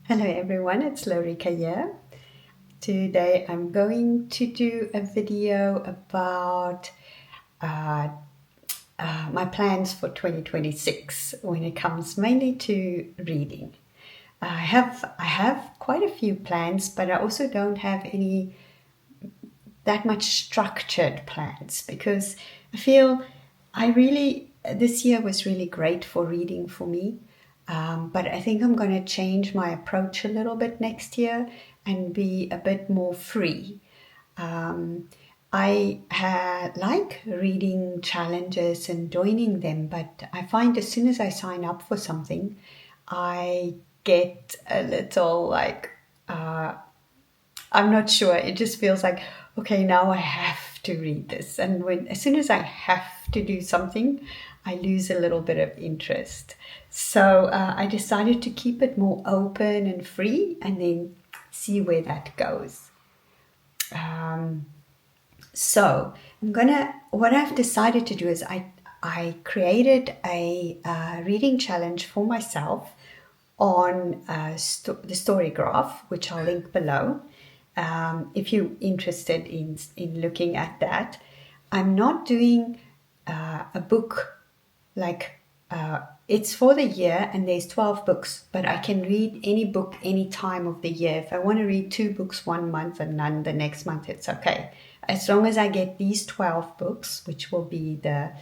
Hello everyone, it's Lorika here. Today I'm going to do a video about uh, my plans for 2026 when it comes mainly to reading. I have quite a few plans, but I also don't have any that much structured plans because I feel this year was really great for reading for me. But I think I'm going to change my approach a little bit next year and be a bit more free. Um, I like reading challenges and joining them, but I find as soon as I sign up for something, I get a little like, uh, I'm not sure. It just feels like, okay, now I have to read this. And as soon as I have to do something, I lose a little bit of interest. So I decided to keep it more open and free and then see where that goes. Um, so what I've decided to do is I created a reading challenge for myself on the story graph, which I'll link below. If you're interested in looking at that, I'm not doing a book like it's for the year and there's 12 books, but I can read any book any time of the year. If I want to read two books one month and none the next month, it's okay. As long as I get these 12 books, which will be the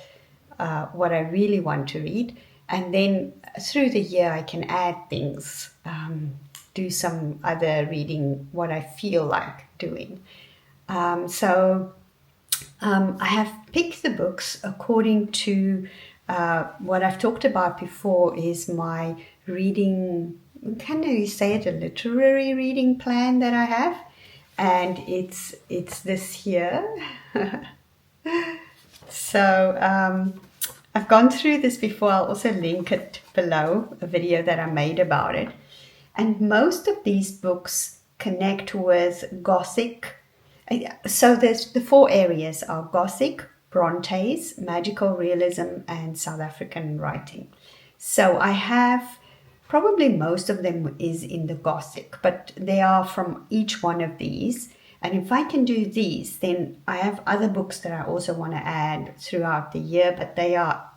what I really want to read, and then through the year I can add things, do some other reading, what I feel like doing. I have picked the books according to what I've talked about before is my reading, can you say it, a literary reading plan that I have? And it's this here. So I've gone through this before. I'll also link it below, a video that I made about it. And most of these books connect with Gothic. So there's the four areas are Gothic, Brontes, magical realism, and South African writing. So I have probably most of them is in the Gothic, but they are from each one of these. And if I can do these, then I have other books that I also want to add throughout the year, but they are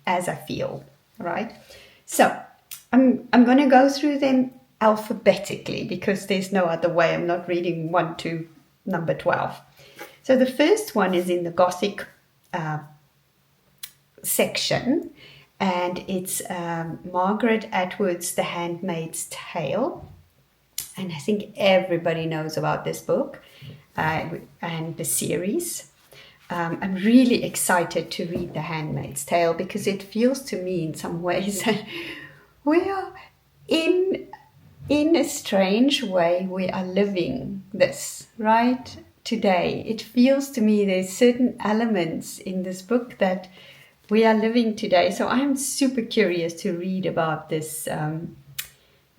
as I feel, right? So I'm going to go through them alphabetically because there's no other way. I'm not reading 1 to number 12. So the first one is in the Gothic section, and it's Margaret Atwood's The Handmaid's Tale. And I think everybody knows about this book and the series. I'm really excited to read The Handmaid's Tale because it feels to me in some ways that we are in a strange way, we are living this, right? Today. It feels to me there's certain elements in this book that we are living today. So I'm super curious to read about this, to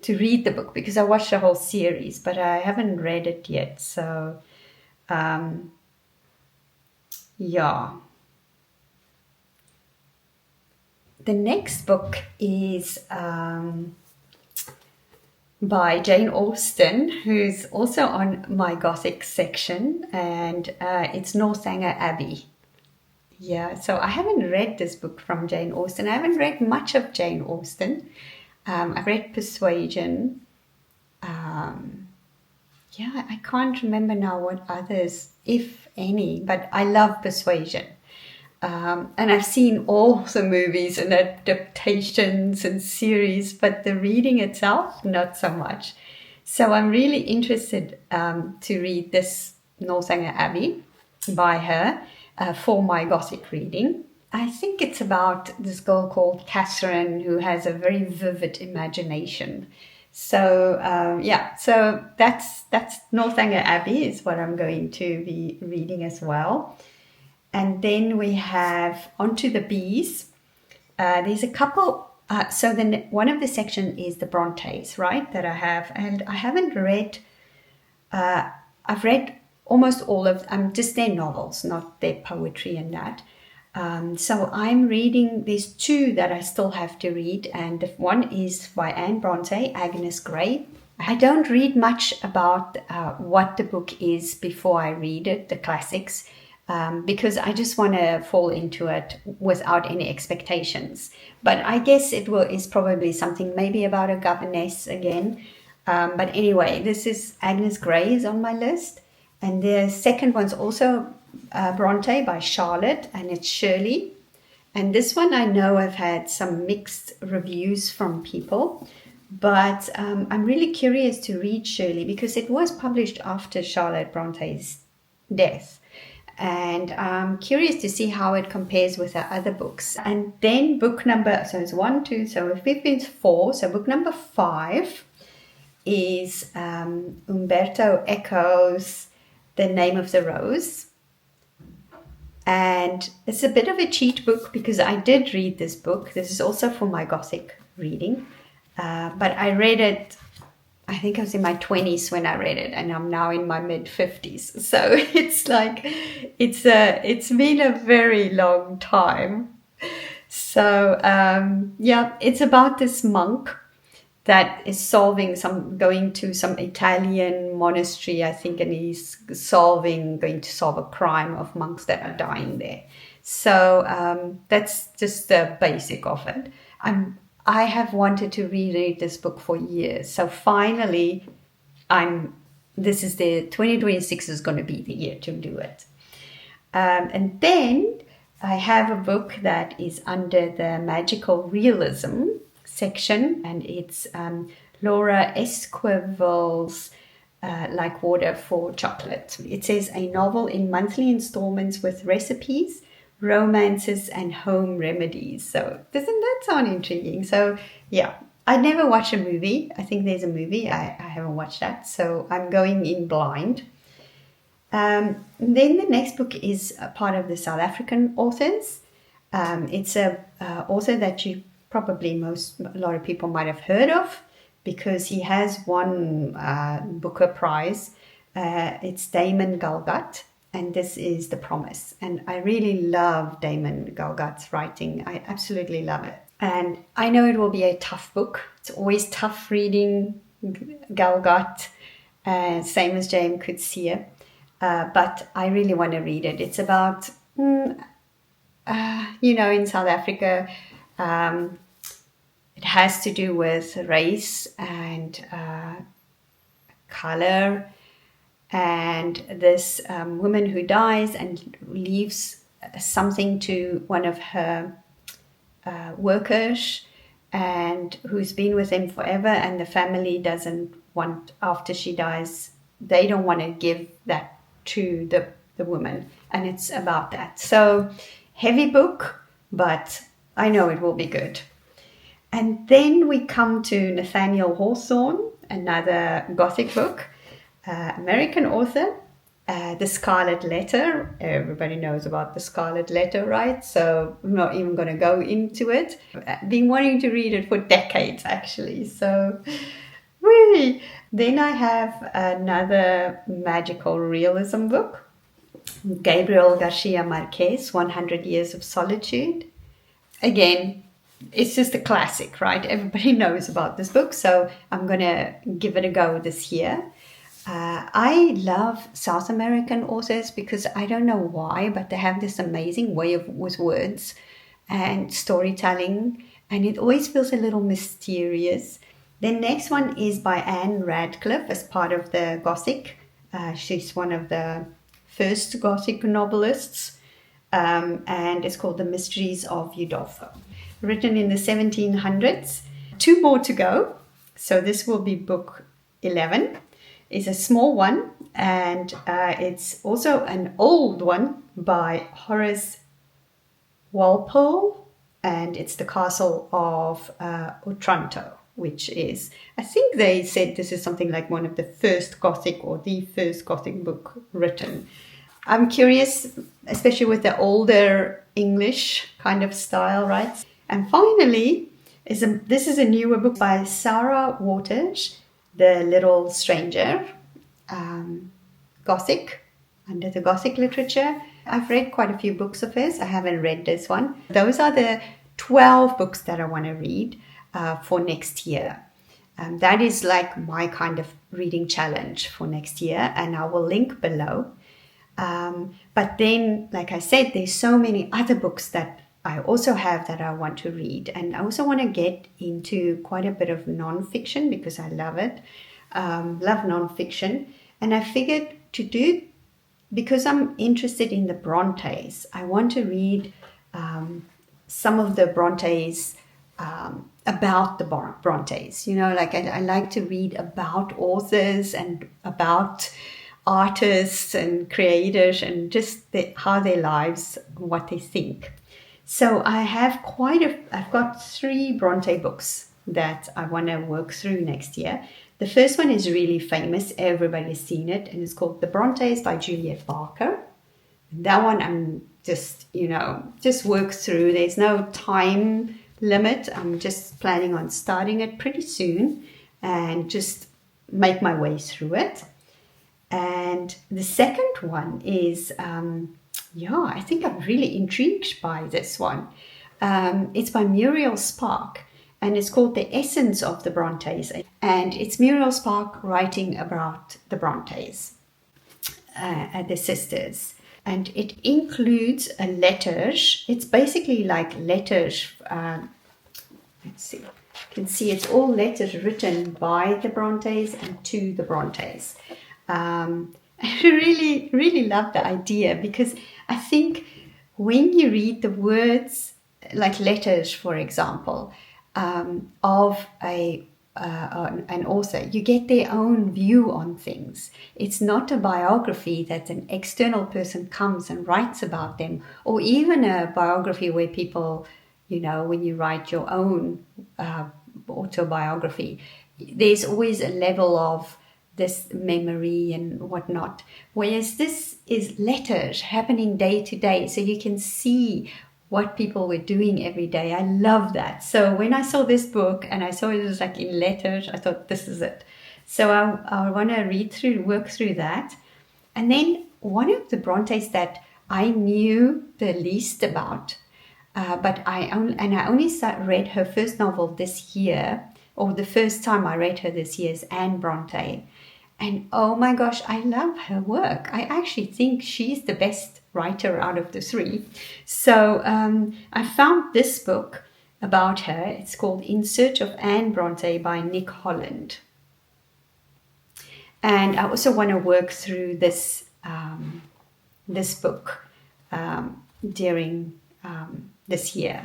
read the book because I watched the whole series, but I haven't read it yet. So, yeah. The next book is by Jane Austen, who's also on my Gothic section, and it's Northanger Abbey. Yeah, so I haven't read this book from Jane Austen. I haven't read much of Jane Austen. I've read Persuasion. Yeah, I can't remember now what others, if any, but I love Persuasion. And I've seen all the movies and adaptations and series, but the reading itself, not so much. So I'm really interested to read this Northanger Abbey by her for my Gothic reading. I think it's about this girl called Catherine who has a very vivid imagination. So yeah, so that's Northanger Abbey is what I'm going to be reading as well. And then we have Onto the Bees. There's a couple. So then one of the section is the Brontes, right? That I have, and I haven't read. I've read almost all of just their novels, not their poetry and that. So I'm reading, there's two that I still have to read, and the one is by Anne Bronte, Agnes Grey. I don't read much about what the book is before I read it, the classics, because I just want to fall into it without any expectations. But I guess is probably something maybe about a governess again. But anyway, this is Agnes Grey is on my list. And the second one's also Bronte by Charlotte, and it's Shirley. And this one I know I've had some mixed reviews from people, but I'm really curious to read Shirley because it was published after Charlotte Bronte's death. And I'm curious to see how it compares with her other books. And then book number, so it's 1, 2, so fifth is 4. So book number 5 is Umberto Eco's The Name of the Rose. And it's a bit of a cheat book because I did read this book. This is also for my Gothic reading. But I read it, I think I was in my 20s when I read it, and I'm now in my mid-50s. So it's like, it's been a very long time. So yeah, it's about this monk that is going to some Italian monastery, I think, and he's going to solve a crime of monks that are dying there. So that's just the basic of it. I have wanted to reread this book for years. So finally, 2026 is going to be the year to do it. And then I have a book that is under the magical realism section, and it's Laura Esquivel's Like Water for Chocolate. It says a novel in monthly installments with recipes, romances, and home remedies. So doesn't that sound intriguing? So yeah, I never watched a movie. I think there's a movie. I haven't watched that. So I'm going in blind. Then the next book is a part of the South African authors. It's a author that you probably a lot of people might have heard of because he has won Booker Prize. It's Damon Galgut, and this is The Promise. And I really love Damon Galgut's writing. I absolutely love it. And I know it will be a tough book. It's always tough reading Galgut, same as James Coetzee. But I really want to read it. It's about, in South Africa, it has to do with race and color, and this woman who dies and leaves something to one of her workers, and who's been with him forever, and the family doesn't want, after she dies, they don't want to give that to the woman, and it's about that. So heavy book, but I know it will be good. And then we come to Nathaniel Hawthorne, another Gothic book, American author, The Scarlet Letter. Everybody knows about The Scarlet Letter, right? So I'm not even going to go into it. I've been wanting to read it for decades, actually. So, whee! Then I have another magical realism book, Gabriel Garcia Marquez, 100 Years of Solitude. Again, it's just a classic, right? Everybody knows about this book, so I'm going to give it a go this year. I love South American authors because I don't know why, but they have this amazing way with words and storytelling, and it always feels a little mysterious. The next one is by Anne Radcliffe as part of the Gothic. She's one of the first Gothic novelists, and it's called The Mysteries of Udolpho. Written in the 1700s. 2 more to go. So this will be book 11. It's a small one, and it's also an old one by Horace Walpole, and it's The Castle of Otranto, which is, I think they said this is something like one of the first Gothic or the first Gothic book written. I'm curious, especially with the older English kind of style, right? And finally, this is a newer book by Sarah Waters, The Little Stranger, Gothic, under the Gothic literature. I've read quite a few books of hers. I haven't read this one. Those are the 12 books that I want to read for next year. That is like my kind of reading challenge for next year, and I will link below. But then, like I said, there's so many other books that I also have that I want to read. And I also want to get into quite a bit of nonfiction because I love it. Love nonfiction. And I figured to do, because I'm interested in the Brontes, I want to read some of the Brontes about the Brontes. You know, like I like to read about authors and about artists and creators and just how their lives, what they think. So I have I've got 3 Bronte books that I want to work through next year. The first one is really famous. Everybody's seen it, and it's called The Brontes by Juliet Barker. That one I'm just work through. There's no time limit. I'm just planning on starting it pretty soon and just make my way through it. And the second one is, I think I'm really intrigued by this one. It's by Muriel Spark, and it's called The Essence of the Brontes. And it's Muriel Spark writing about the Brontes, the sisters. And it includes a letters. It's basically like letters. Let's see. You can see it's all letters written by the Brontes and to the Brontes. I really, really love the idea because I think when you read the words, like letters, for example, of an author, you get their own view on things. It's not a biography that an external person comes and writes about them, or even a biography where people, when you write your own autobiography, there's always a level of this memory and whatnot. Whereas this is letters happening day to day, so you can see what people were doing every day. I love that. So when I saw this book and I saw it was like in letters, I thought this is it. So I want to work through that. And then one of the Brontes that I knew the least about, but I only read her first novel this year, or the first time I read her this year, is Anne Bronte. And oh my gosh, I love her work. I actually think she's the best writer out of the 3. So I found this book about her. It's called In Search of Anne Bronte by Nick Holland. And I also want to work through this book during this year.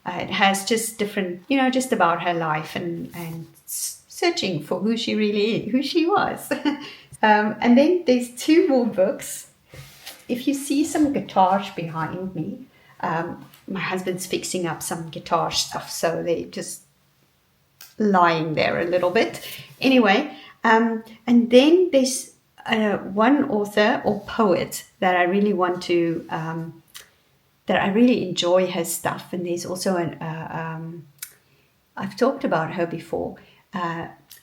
It has just different, just about her life and searching for who she was. And then there's 2 more books. If you see some guitars behind me, my husband's fixing up some guitar stuff, so they're just lying there a little bit. Anyway, and then there's one author or poet that I really want to, that I really enjoy her stuff. And there's also I've talked about her before,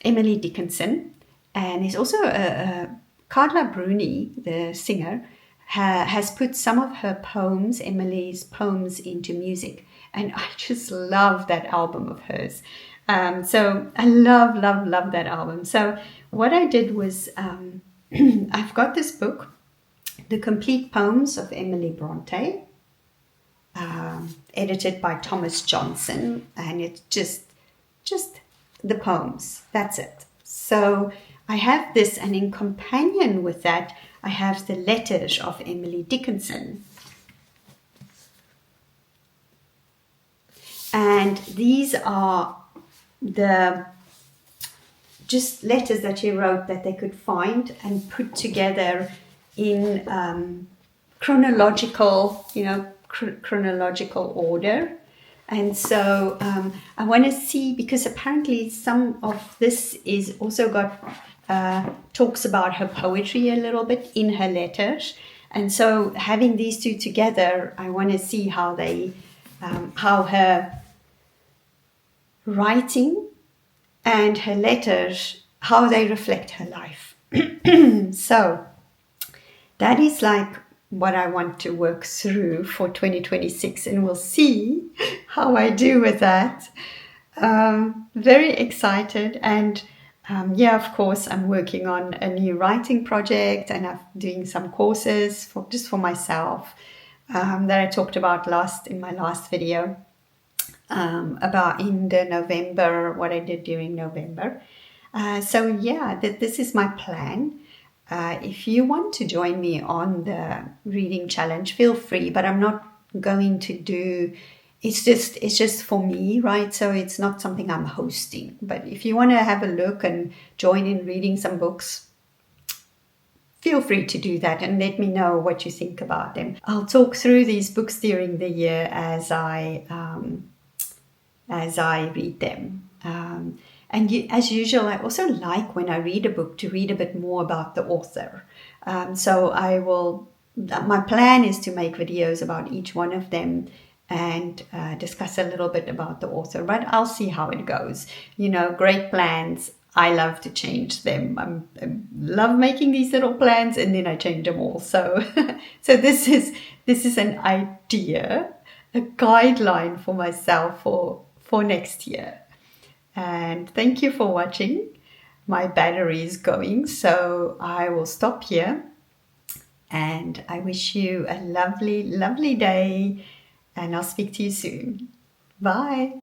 Emily Dickinson, and there's also Carla Bruni, the singer, has put some of her poems, Emily's poems, into music, and I just love that album of hers. So I love that album. So what I did was I've got this book, The Complete Poems of Emily Bronte, edited by Thomas Johnson, and it's just the poems. That's it. So I have this, and in companion with that, I have the letters of Emily Dickinson. And these are the just letters that she wrote that they could find and put together in chronological order. And so I want to see, because apparently some of this is also got talks about her poetry a little bit in her letters. And so having these 2 together, I want to see how her writing and her letters, how they reflect her life. So that is like what I want to work through for 2026, and we'll see how I do with that. Very excited, and yeah, of course, I'm working on a new writing project, and I'm doing some courses for just for myself that I talked about in my last video about in the November, what I did during November. So yeah, this is my plan. If you want to join me on the reading challenge, feel free, but I'm not going to do it's just for me, right? So it's not something I'm hosting. But if you want to have a look and join in reading some books, feel free to do that and let me know what you think about them. I'll talk through these books during the year as I read them. As usual, I also like when I read a book to read a bit more about the author. So my plan is to make videos about each one of them and discuss a little bit about the author, but I'll see how it goes. Great plans. I love to change them. I love making these little plans and then I change them all. So, so this is an idea, a guideline for myself for next year. And thank you for watching. My battery is going, so I will stop here. And I wish you a lovely, lovely day. And I'll speak to you soon. Bye.